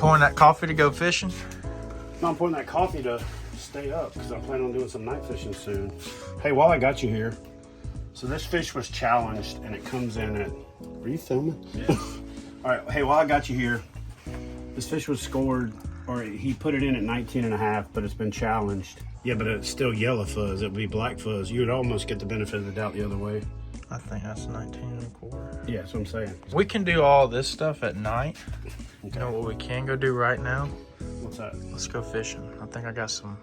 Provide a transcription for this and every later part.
pouring that coffee to go fishing? No, I'm pouring that coffee to stay up because I plan on doing some night fishing soon. Hey, while I got you here, so this fish was challenged and it comes in at, are you filming? Yeah. All right, hey, while I got you here, this fish was scored, or he put it in at 19.5, but it's been challenged. Yeah, but it's still yellow fuzz. It would be black fuzz. You would almost get the benefit of the doubt the other way. I think that's 19.25. Yeah, that's what I'm saying. We can do all this stuff at night. Okay. You know what we can go do right now? What's that? Let's go fishing. I think I got some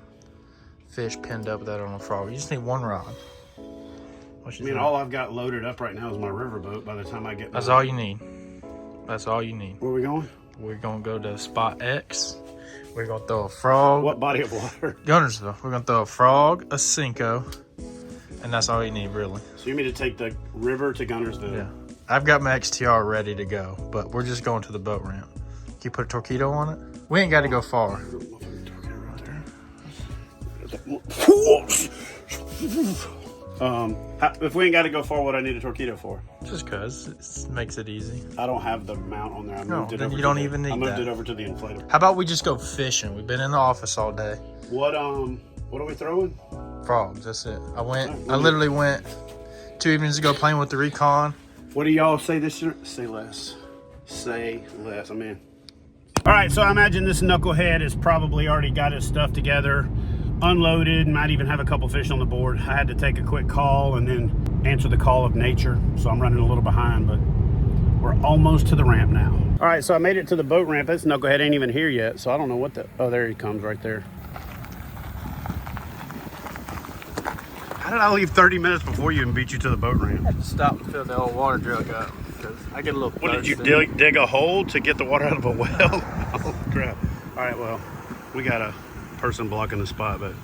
fish pinned up that on a frog. You just need one rod. I mean, all I've got loaded up right now is my riverboat. By the time I get That's all you need. That's all you need. Where are we going? We're gonna go to spot X. We're gonna throw a frog. What body of water? Gunnersville. We're gonna throw a frog, a Cinco, and that's all you need, really. So you mean to take the river to Gunnersville? Yeah. I've got my XTR ready to go, but we're just going to the boat ramp. Can you put a torpedo on it? We ain't got to go far. If we ain't got to go far, what I need a torpedo for? Just because it makes it easy. I don't have the mount on there. I moved it then over you don't even need that. I moved it over to the inflator. How about we just go fishing? We've been in the office all day. What are we throwing? Frogs, that's it. I literally went 2 evenings ago playing with the Recon. What do y'all say this year? Say less. Say less. I'm in. All right, so I imagine this knucklehead has probably already got his stuff together, unloaded, might even have a couple fish on the board. I had to take a quick call and then answer the call of nature, so I'm running a little behind, but we're almost to the ramp now. All right, so I made it to the boat ramp. This knucklehead ain't even here yet, so I don't know what the, oh, there he comes right there. How did I leave 30 minutes before you and beat you to the boat ramp? I had to stop and fill the old water jug up because I get a little thirsty. What, did you dig a hole to get the water out of a well? Oh, crap. All right, well, we got a person blocking the spot, but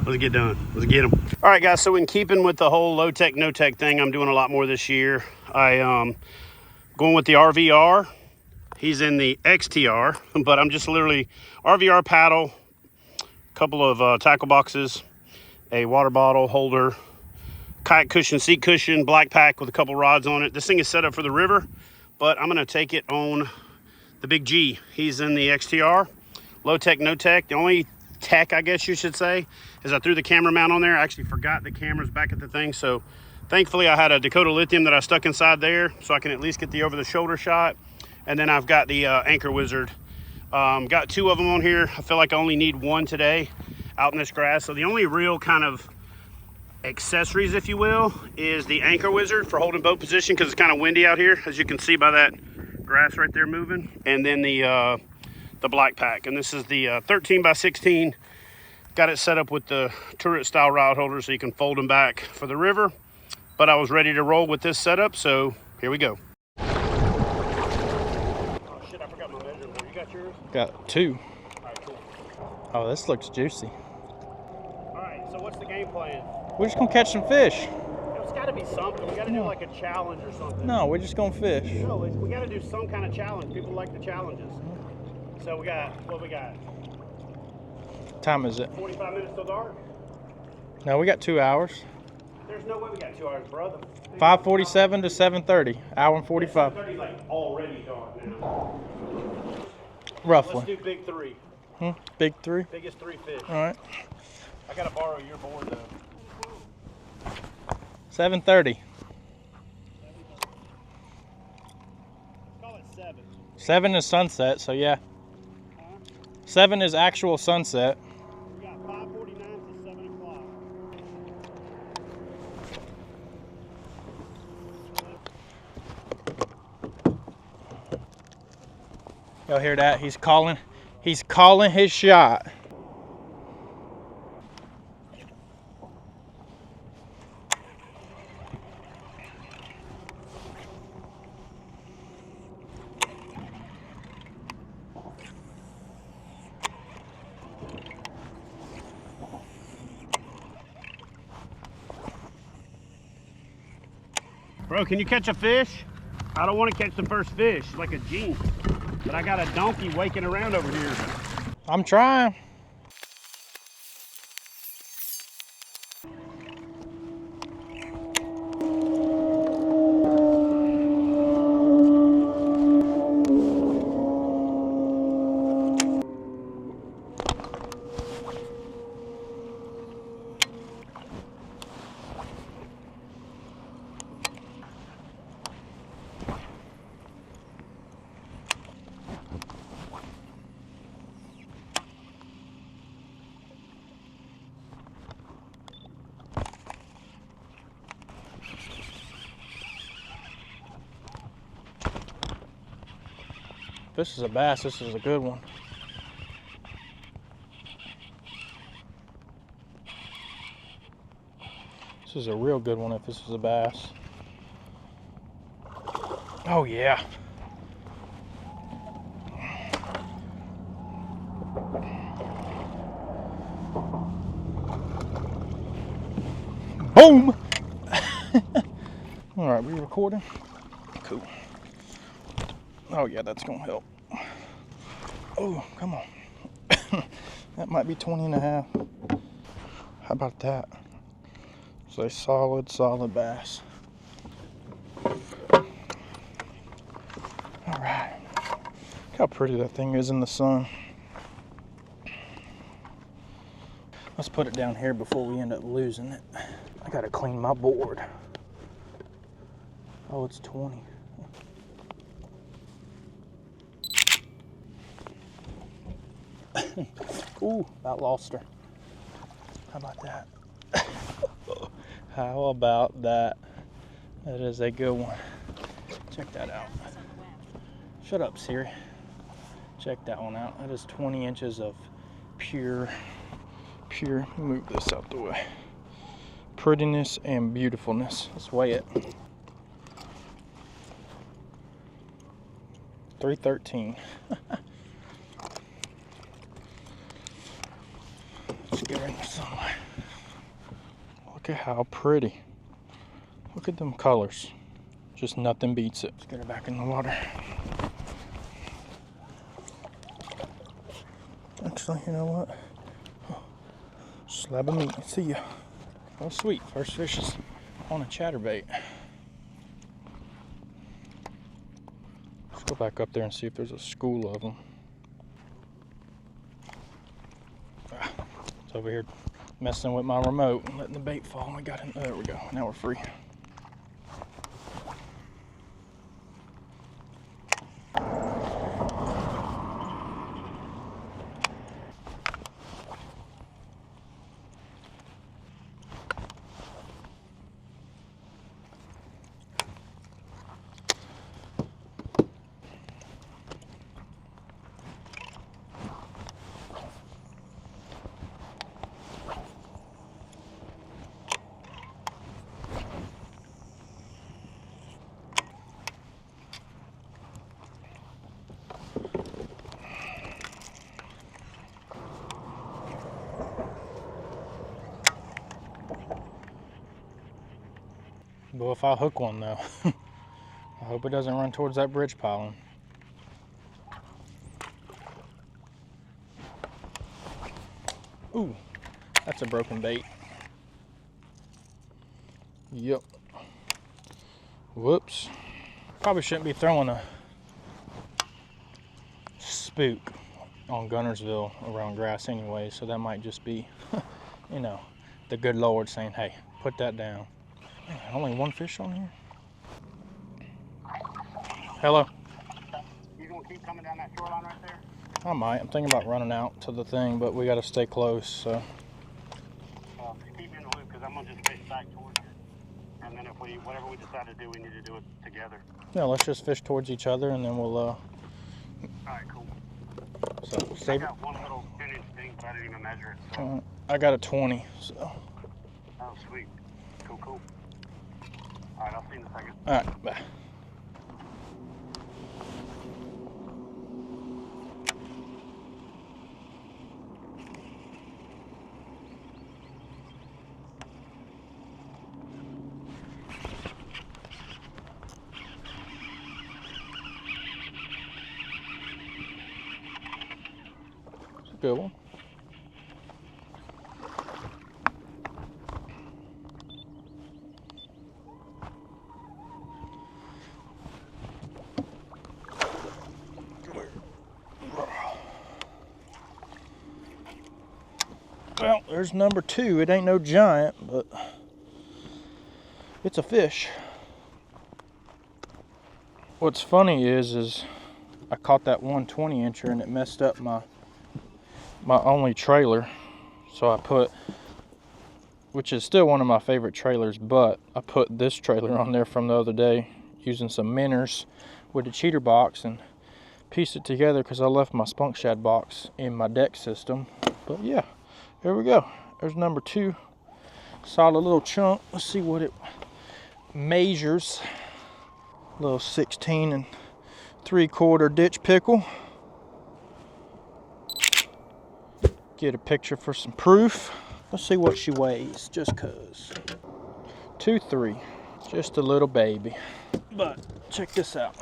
let's get done. Let's get them. All right, guys, so in keeping with the whole low tech, no tech thing, I'm doing a lot more this year. I going with the RVR. He's in the XTR, but I'm just literally RVR paddle, a couple of tackle boxes, a water bottle holder, kayak cushion, seat cushion, black pack with a couple rods on it. This thing is set up for the river, but I'm gonna take it on the Big G. He's in the XTR, low tech, no tech. The only tech, I guess you should say, is I threw the camera mount on there. I actually forgot the cameras back at the thing, so thankfully I had a Dakota Lithium that I stuck inside there, so I can at least get the over the shoulder shot. And then I've got the Anchor Wizard. Got two of them on here. I feel like I only need one today out in this grass. So the only real kind of accessories, if you will, is the Anchor Wizard for holding boat position because it's kind of windy out here, as you can see by that grass right there moving. And then the black pack. And this is the 13 by 16. Got it set up with the turret style rod holder so you can fold them back for the river. But I was ready to roll with this setup, so here we go. Oh shit, I forgot my measuring board. You got yours? Got two. All right, cool. Oh, this looks juicy. All right, so what's the game plan? We're just gonna catch some fish. It's got to be something. We got to do like a challenge or something. No, we're just gonna fish. No, we got to do some kind of challenge. People like the challenges. So we got, what we got? Time is it? 45 minutes till dark? No, we got 2 hours. There's no way we got 2 hours, brother. 5:47 to 7:30. Hour and 45. 7:30 is like already dark now. Roughly. Let's do big three. Big three? Biggest three fish. All right. I got to borrow your board though. 7:30. Call it 7. 7 is sunset, so yeah. 7 is actual sunset. We got 5:49 to 7 o'clock. Y'all hear that? He's calling his shot. Bro, can you catch a fish? I don't want to catch the first fish like a genie, but I got a donkey waking around over here. I'm trying. If this is a bass, this is a good one. This is a real good one if this is a bass. Oh yeah. Boom! All right, we recording? Cool. Oh yeah, that's gonna help. Oh, come on. That might be 20 and a half. How about that? It's a solid bass. All right. Look how pretty that thing is in the sun. Let's put it down here before we end up losing it. I gotta clean my board. Oh, it's 20. Ooh, about lost her. How about that? How about that? That is a good one. Check that out. Shut up, Siri. Check that one out. That is 20 inches of pure, move this out the way. Prettiness and beautifulness. Let's weigh it. 313. Let's get her in the sunlight. Look at how pretty. Look at them colors. Just nothing beats it. Let's get her back in the water. Actually, you know what? Slab of meat. See ya. Oh, sweet. First fish is on a chatterbait. Let's go back up there and see if there's a school of them. It's over here messing with my remote and letting the bait fall. We got it. There we go. Now we're free. But if I hook one though, I hope it doesn't run towards that bridge piling. Ooh, that's a broken bait. Yep. Whoops. Probably shouldn't be throwing a spook on Gunnersville around grass anyway, so that might just be, you know, the good Lord saying, hey, put that down. Man, only one fish on here? Hello? You gonna keep coming down that shoreline right there? I might. I'm thinking about running out to the thing, but we got to stay close, so. Just keep me in the loop, because I'm gonna just fish back towards you. And then if whatever we decide to do, we need to do it together. Yeah, let's just fish towards each other, and then we'll, All right, cool. So, I save it. got one little 10-inch thing, but I didn't even measure it, so. I got a 20, so. Oh, sweet. Cool. All right, I'll see you in a second. All right, bye. It's a good one. Well, there's number 2. It ain't no giant, but it's a fish. What's funny is I caught that 120-incher and it messed up my only trailer. So I put, which is still one of my favorite trailers, but I put this trailer on there from the other day using some minnows with a cheater box and piece it together because I left my spunk shad box in my deck system. But yeah, here we go. There's number 2. Solid little chunk. Let's see what it measures. Little 16 3/4 ditch pickle. Get a picture for some proof. Let's see what she weighs, just cause. 2.3, just a little baby. But check this out.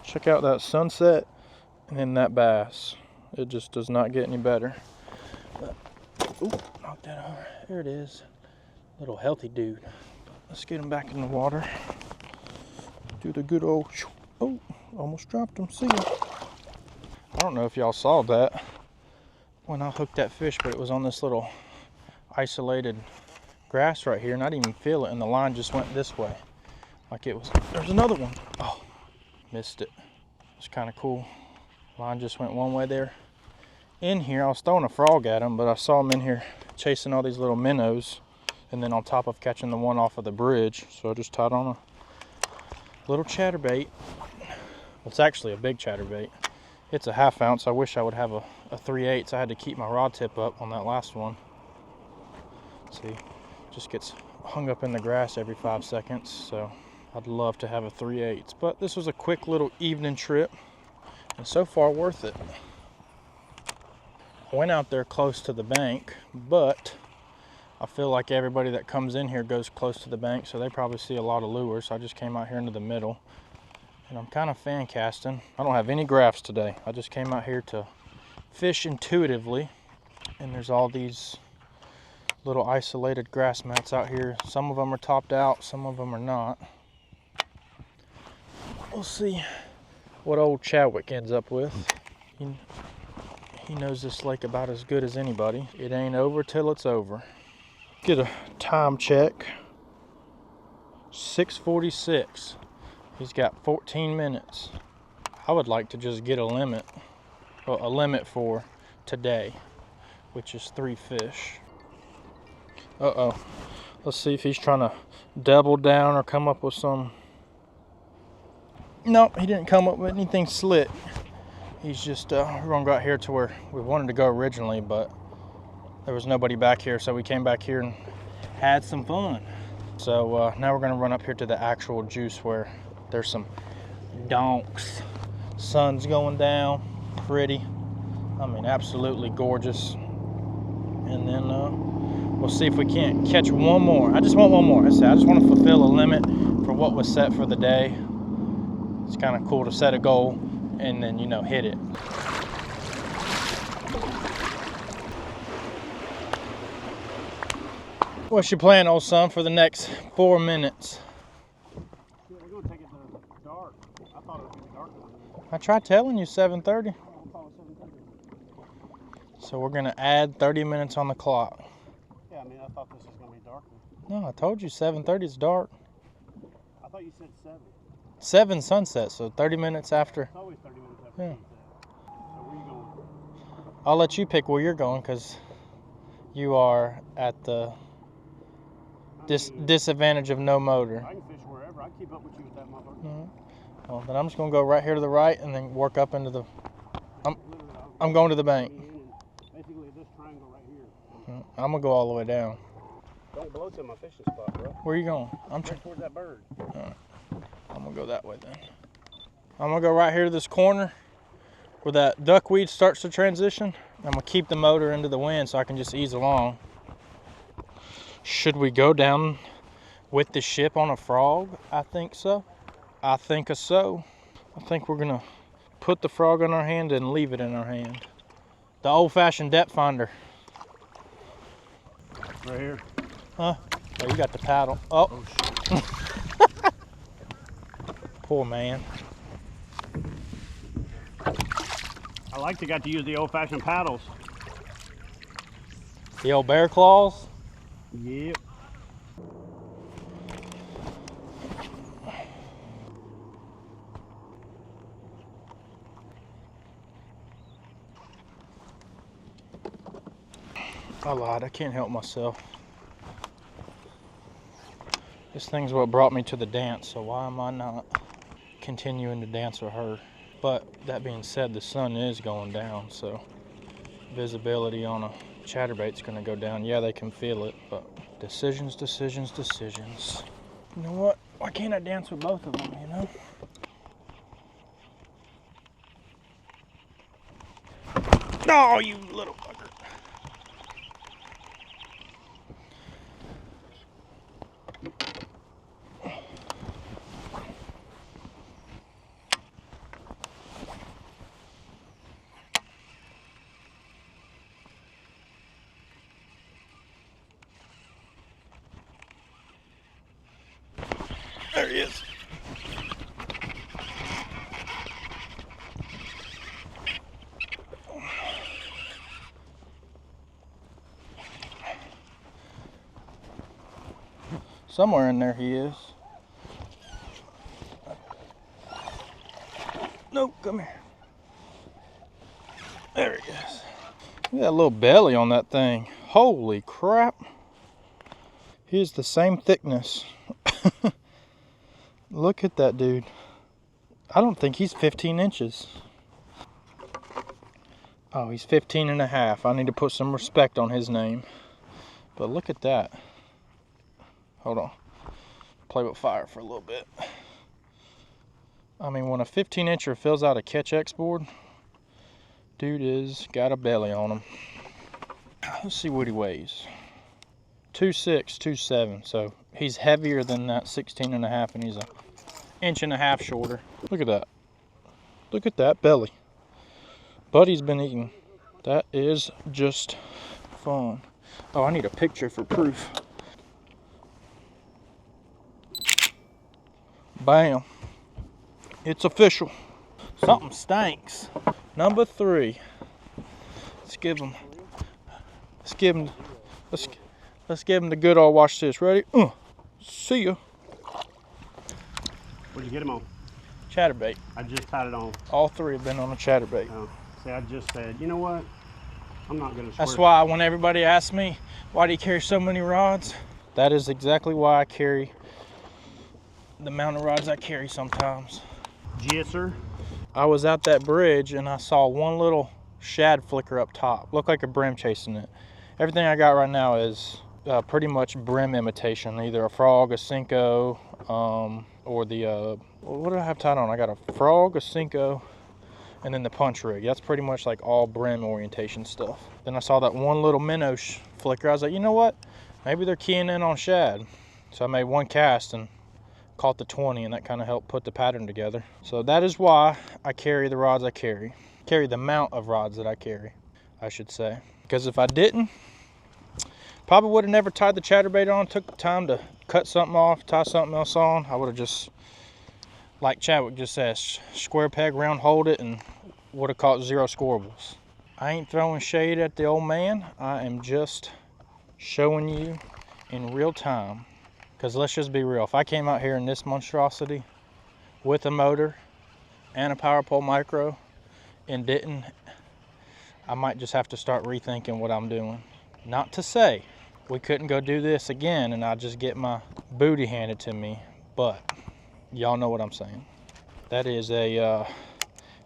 Check out that sunset and then that bass. It just does not get any better. But, oop, knock that over. There it is. Little healthy dude. Let's get him back in the water. Do the good old, oh, almost dropped him. See ya. I don't know if y'all saw that when I hooked that fish, but it was on this little isolated grass right here, and I didn't even feel it, and the line just went this way. Like it was, there's another one. Oh, missed it. It's kind of cool. Line just went one way there. In here, I was throwing a frog at him, but I saw him in here chasing all these little minnows, and then on top of catching the one off of the bridge, so I just tied on a little chatterbait. Well, it's actually a big chatterbait. It's a 1/2 ounce. I wish I would have a 3/8. I had to keep my rod tip up on that last one. See, just gets hung up in the grass every 5 seconds, so I'd love to have a 3/8. But this was a quick little evening trip, and so far worth it. I went out there close to the bank, but I feel like everybody that comes in here goes close to the bank, so they probably see a lot of lures. So I just came out here into the middle, and I'm kind of fan casting. I don't have any graphs today. I just came out here to fish intuitively, and there's all these little isolated grass mats out here. Some of them are topped out, some of them are not. We'll see what old Chadwick ends up with. He knows this lake about as good as anybody. It ain't over till it's over. Get a time check. 6:46. He's got 14 minutes. I would like to just get a limit for today, which is 3 fish. Uh-oh. Let's see if he's trying to double down or come up with some. Nope, he didn't come up with anything slick. He's just, we're gonna go out here to where we wanted to go originally, but there was nobody back here, so we came back here and had some fun. So now we're gonna run up here to the actual juice where there's some donks. Sun's going down, pretty. I mean, absolutely gorgeous. And then we'll see if we can't catch one more. I just want one more. I just want to fulfill a limit for what was set for the day. It's kind of cool to set a goal and then, you know, hit it. What's your plan, old son, for the next 4 minutes? Yeah, we're going to take it to dark. I thought it was going to be dark. I tried telling you 7:30. So we're going to add 30 minutes on the clock. Yeah, I mean, I thought this was going to be darker. No, I told you 7:30 is dark. I thought you said 7. 7 sunset, so 30 minutes after. It's always 30 minutes after sunset. So where you going? I'll let you pick where you're going because you are at the disadvantage of no motor. I can fish wherever. I can keep up with you with that motherfucker. Well, then I'm just going to go right here to the right and then work up into the... I'm going to the bank. Basically this triangle right here. I'm going to go all the way down. Don't blow to my fishing spot, bro. Where are you going? I'm right towards that bird. I'm going to go that way then. I'm going to go right here to this corner where that duckweed starts to transition. I'm going to keep the motor into the wind so I can just ease along. Should we go down with the ship on a frog? I think so. I think so. I think we're going to put the frog in our hand and leave it in our hand. The old-fashioned depth finder. Right here. Huh? Oh, you got the paddle. Oh shit. Poor man. I like to got to use the old-fashioned paddles. The old bear claws? Yep. I lied, I can't help myself. This thing's what brought me to the dance, so why am I not continuing to dance with her? But that being said, the sun is going down, so visibility on a chatterbait's gonna go down. Yeah, they can feel it, but decisions, decisions, decisions. You know what? Why can't I dance with both of them, you know? Oh, you little fucker. There he is. Somewhere in there he is. Nope, come here. There he is. Look at that little belly on that thing. Holy crap. He's the same thickness. Look at that dude. I don't think he's 15 inches. Oh, he's 15 and a half. I need to put some respect on his name. But look at that. Hold on. Play with fire for a little bit. I mean, when a 15 incher fills out a catch X board, dude is got a belly on him. Let's see what he weighs. 2'6", 2'7", so he's heavier than that 16 and a half, and he's an inch and a half shorter. Look at that. Look at that belly. Buddy's been eating. That is just fun. Oh, I need a picture for proof. Bam. It's official. Something stinks. Number 3. Let's give him the good old watch this. Ready? See ya. Where'd you get him on? Chatterbait. I just tied it on. All 3 have been on a chatterbait. Oh, see, I just said, you know what? I'm not gonna. That's why when everybody asks me, why do you carry so many rods? That is exactly why I carry the amount of rods I carry sometimes. Yes, sir. I was at that bridge and I saw one little shad flicker up top. Looked like a brim chasing it. Everything I got right now is pretty much brim imitation. Either a frog, a Cinco, or the, what do I have tied on? I got a frog, a Cinco, and then the punch rig. That's pretty much like all brim orientation stuff. Then I saw that one little minnow flicker. I was like, you know what? Maybe they're keying in on shad. So I made one cast and caught the 20, and that kind of helped put the pattern together. So that is why I carry the rods I carry. Carry the amount of rods that I carry, I should say. Because if I didn't, probably would have never tied the chatterbait on, took the time to cut something off, tie something else on. I would have just, like Chadwick just says, square peg, round hold it, and would have caught 0 scorables. I ain't throwing shade at the old man. I am just showing you in real time. Because let's just be real, if I came out here in this monstrosity with a motor and a power pole micro and didn't, I might just have to start rethinking what I'm doing. Not to say we couldn't go do this again and I'd just get my booty handed to me, but y'all know what I'm saying. That is a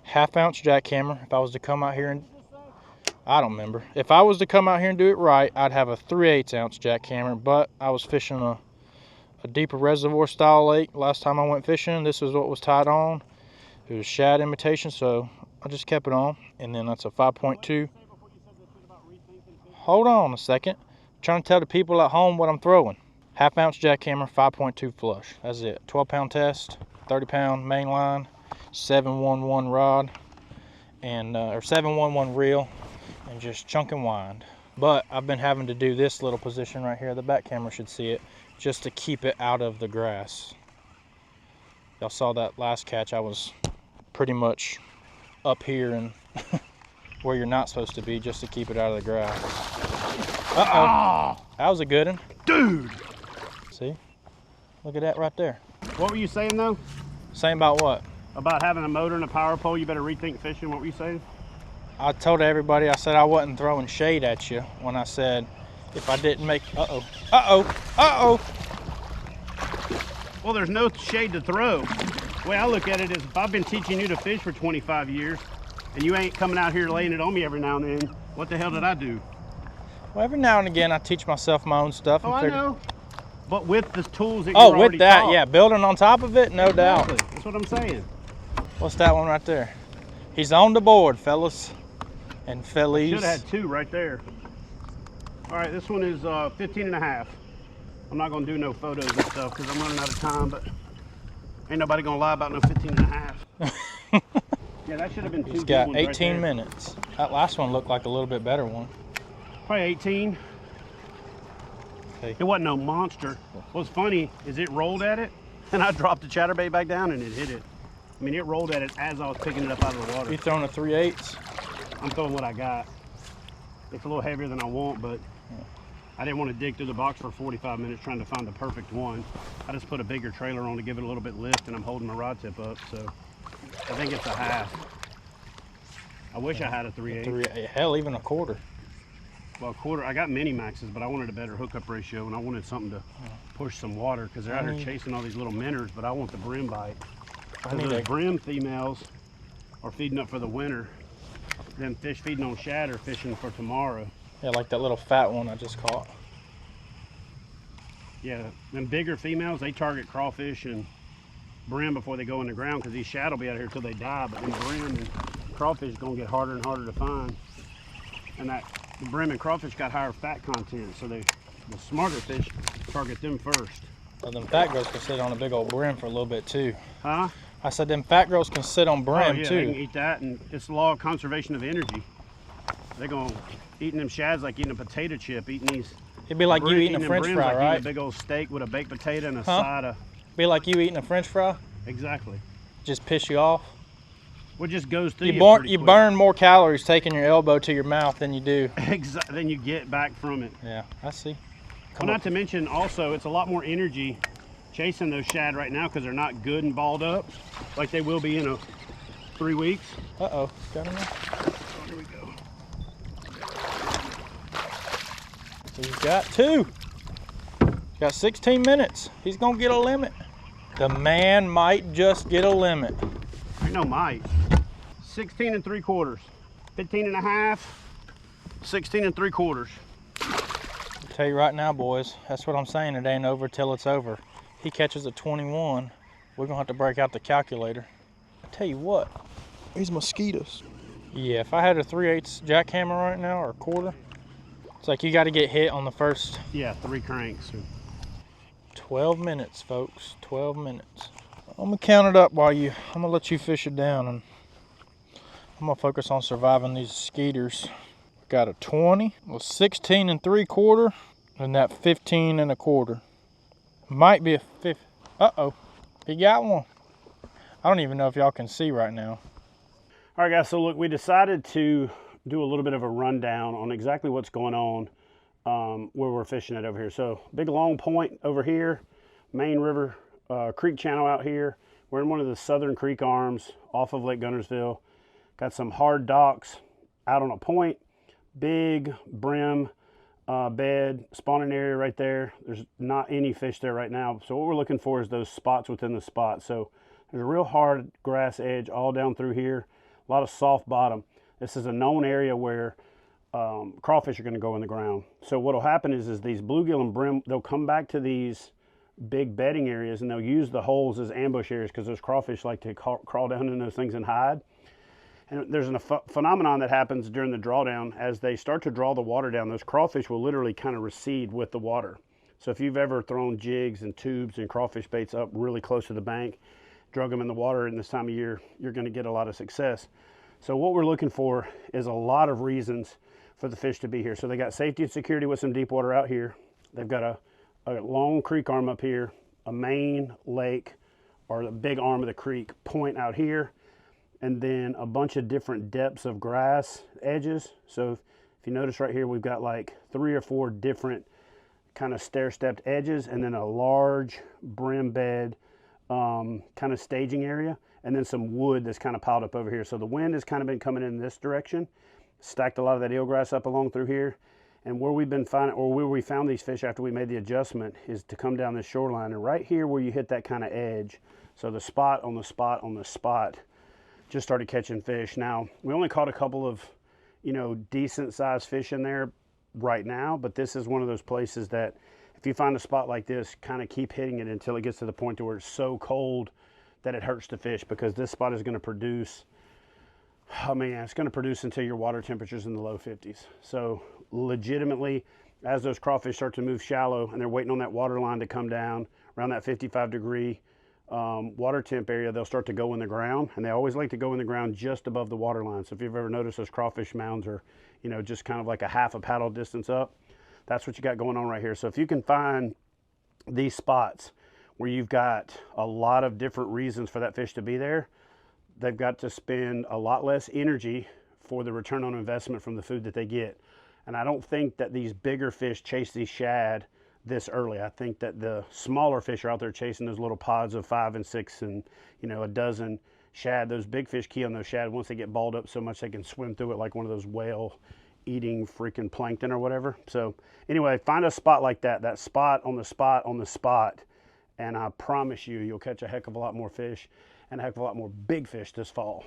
1/2 ounce jackhammer. If I was to come out here and, I don't remember. If I was to come out here and do it right, I'd have a 3/8 ounce jackhammer, but I was fishing a deeper reservoir style lake last time I went fishing. This is what was tied on. It was shad imitation, so I just kept it on. And then that's a 5.2. Hold on a second. I'm trying to tell the people at home what I'm throwing. 1/2 ounce jackhammer, 5.2 flush. That's it. 12-pound test, 30-pound main line, 711 rod, and or 711 reel, and just chunk and wind. But I've been having to do this little position right here. The back camera should see it, just to keep it out of the grass. Y'all saw that last catch. I was pretty much up here and where you're not supposed to be, just to keep it out of the grass. Uh-oh. That was a good one. Dude! See? Look at that right there. What were you saying, though? Saying about what? About having a motor and a power pole, you better rethink fishing. What were you saying? I told everybody, I said I wasn't throwing shade at you when I said if I didn't make, Well, there's no shade to throw. The way I look at it is, if I've been teaching you to fish for 25 years and you ain't coming out here laying it on me every now and then, what the hell did I do? Well, every now and again I teach myself my own stuff. Oh, I know. But with the tools that you're Oh, with already that, taught. yeah, building on top of it, no doubt. That's what I'm saying. What's that one right there? He's on the board, fellas and fellies. Should have had two right there. All right, this one is 15 and a half. I'm not gonna do no photos and stuff because I'm running out of time, but ain't nobody gonna lie about no 15 and a half. Yeah, that should have been two. He's got ones 18 right minutes. That last one looked like a little bit better one. Probably 18. Okay. It wasn't no monster. What's funny is it rolled at it, and I dropped the chatterbait back down, and it hit it. I mean, it rolled at it as I was picking it up out of the water. You throwing a 3/8? I'm throwing what I got. It's a little heavier than I want, but I didn't want to dig through the box for 45 minutes trying to find the perfect one. I just put a bigger trailer on to give it a little bit lift, and I'm holding my rod tip up, so I think it's a half. I wish I had a 3/8. Hell, even a quarter. Well, a quarter. I got mini maxes, but I wanted a better hookup ratio, and I wanted something to push some water because they're out here chasing all these little minnows, but I want the brim bite. Those brim females are feeding up for the winter. Them fish feeding on shad are fishing for tomorrow. Yeah, like that little fat one I just caught. Yeah, them bigger females, they target crawfish and brim before they go in the ground because these shad will be out here till they die, but then brim and crawfish is gonna get harder and harder to find. And the brim and crawfish got higher fat content, so the smarter fish target them first. Well, them fat girls can sit on a big old brim for a little bit too. Huh? I said them fat girls can sit on brim yeah, too. They can eat that, and it's the law of conservation of energy. They're gonna eating them shads like eating a potato chip, eating these. It'd be like you eating a French fry, like right? Eating a big old steak with a baked potato and a side of. Be like you eating a French fry. Exactly. Just piss you off. What just goes through you burn more calories taking your elbow to your mouth than you do. Exactly. Then you get back from it. Yeah, I see. Well, not to mention also, it's a lot more energy chasing those shad right now because they're not good and balled up like they will be in 3 weeks. Uh-oh, got him there. Oh, here we go. He's got two. He's got 16 minutes. He's gonna get a limit. The man might just get a limit. Ain't no might. 16 3/4, 15 and a half, 16 3/4. I'll tell you right now, boys, that's what I'm saying. It ain't over till it's over. He catches a 21, we're gonna have to break out the calculator. I tell you what, these mosquitoes. Yeah, if I had a 3/8 jackhammer right now or a quarter, it's like you got to get hit on the first. Yeah, 3 cranks. 12 minutes, folks. 12 minutes. I'm gonna count it up while I'm gonna let you fish it down, and I'm gonna focus on surviving these skeeters. Got a 20, a 16 3/4, and that 15 1/4. Might be a 5. Uh-oh, he got one. I don't even know if y'all can see right now. All right, guys, so look, we decided to do a little bit of a rundown on exactly what's going on where we're fishing at over here. So big long point over here, main river creek channel out here. We're in one of the southern creek arms off of Lake Guntersville. Got some hard docks out on a point, big brim bed, spawning area right there. There's not any fish there right now. So what we're looking for is those spots within the spot. So there's a real hard grass edge all down through here, a lot of soft bottom. This is a known area where crawfish are going to go in the ground. So what'll happen is these bluegill and brim, they'll come back to these big bedding areas and they'll use the holes as ambush areas because those crawfish like to crawl down in those things and hide. And there's a phenomenon that happens during the drawdown. As they start to draw the water down, those crawfish will literally kind of recede with the water. So if you've ever thrown jigs and tubes and crawfish baits up really close to the bank, drug them in the water in this time of year, you're going to get a lot of success. So what we're looking for is a lot of reasons for the fish to be here. So they got safety and security with some deep water out here. They've got a long creek arm up here, a main lake or the big arm of the creek point out here, and then a bunch of different depths of grass edges. So if you notice right here, we've got like 3 or 4 different kind of stair-stepped edges, and then a large brim bed kind of staging area, and then some wood that's kind of piled up over here. So the wind has kind of been coming in this direction, stacked a lot of that eelgrass up along through here, And where we've been finding, or where we found these fish after we made the adjustment, is to come down this shoreline. And right here where you hit that kind of edge, so the spot on the spot on the spot, just started catching fish. Now, we only caught a couple of, you know, decent sized fish in there right now, but this is one of those places that if you find a spot like this, kind of keep hitting it until it gets to the point to where it's so cold that it hurts the fish, because this spot is going to produce, oh man, it's going to produce until your water temperature's in the low 50s. So legitimately, as those crawfish start to move shallow and they're waiting on that water line to come down around that 55-degree water temp area, they'll start to go in the ground, and they always like to go in the ground just above the water line. So if you've ever noticed, those crawfish mounds are, you know, just kind of like a half a paddle distance up. That's what you got going on right here. So if you can find these spots where you've got a lot of different reasons for that fish to be there, they've got to spend a lot less energy for the return on investment from the food that they get. And I don't think that these bigger fish chase these shad this early. I think that the smaller fish are out there chasing those little pods of 5 and 6 and, you know, a dozen shad. Those big fish key on those shad once they get balled up so much they can swim through it like one of those whale eating freaking plankton or whatever. So anyway, find a spot like that, that spot on the spot on the spot, and I promise you, you'll catch a heck of a lot more fish and a heck of a lot more big fish this fall.